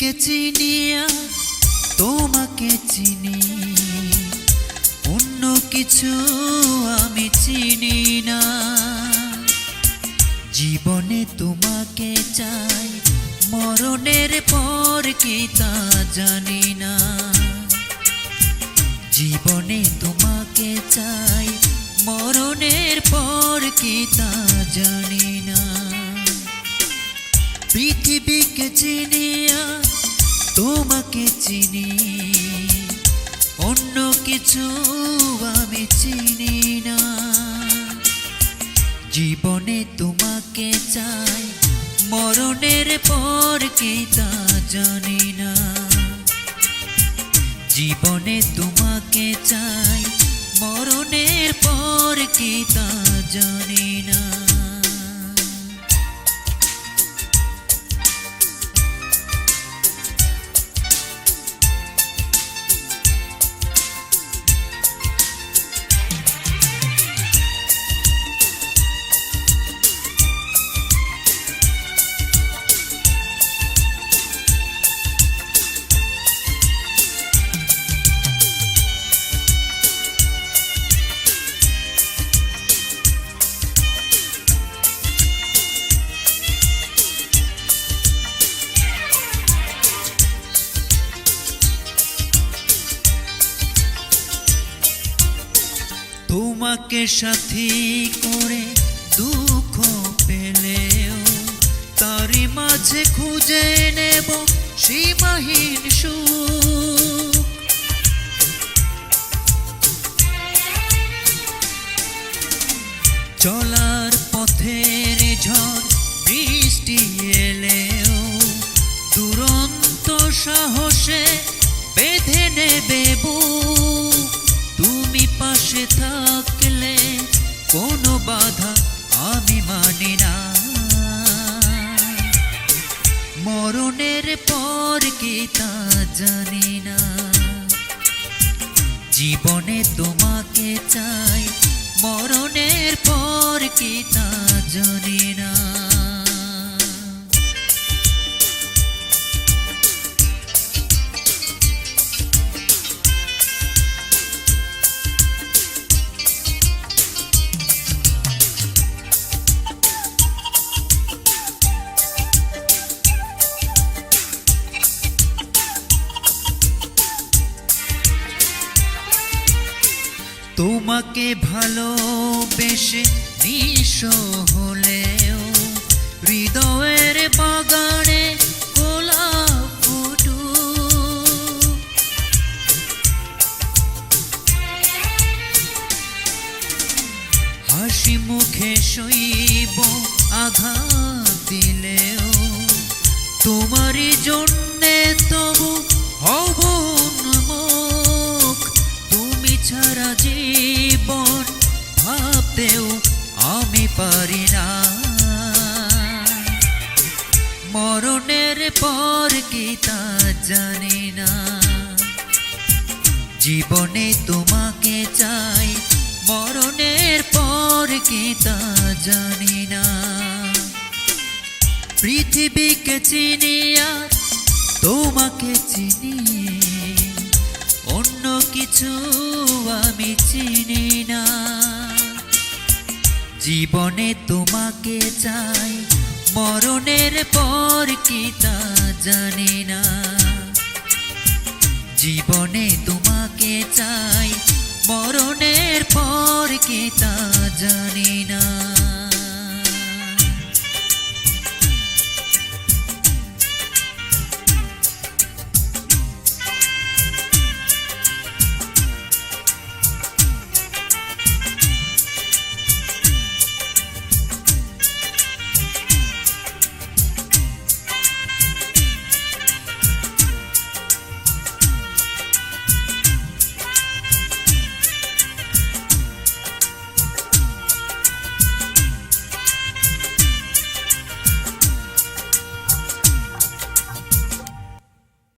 পৃথিবীকে চিনিয়া তোমাকে চিনি, অন্য কিছু আমি চিনি না। জীবনে তোমাকে চাই, মরণের পর কি তা জানি না। জীবনে তোমাকে চাই, মরণের পর কি তা জানি না। পৃথিবীকে চিনিয়া তোমাকে চিনি, অন্য কিছু আমি চিনি না। জীবনে তোমাকে চাই, মরণের পর কি তা জানি না। জীবনে তোমাকে চাই, মরণের পর কি তা জানি না। তোমাকে সাথী করে দুঃখ পেলেও তারই মাঝে খুঁজে নেব সীমাহীন সুখ। চলার পথের ঝড় বৃষ্টি এলেও দুরন্ত সাহসে বেঁধে নেবে বুক। তুমি পাশে থাকলে কোনো বাধা আমি মানি না। মরণের পর কি তা জানি না। জীবনে তোমাকে চাই, মরণের পর কি তা জানি না। তোমাকে ভালোবেসে নিঃস্ব হলেও হৃদয়ের বাগানে গোলাপ ফুটুক। হাসি মুখে সইব আঘাত দিলেও তোমারই জন্যে তবু হব উন্মুখ। তুমি ছাড়া জীবন ভাবতেও আমি পারি না। মরণের পর কি তা জানি না। জীবনে তোমাকে চাই, মরণের পর কি তা জানি না। পৃথিবীকে চিনিয়া তোমাকে চিনি, অন্য কিছু আমি চিনি না। জীবনে তোমাকে চাই, মরণের পর কি তা জানি না। জীবনে তোমাকে চাই, মরণের পর কি তা জানি না।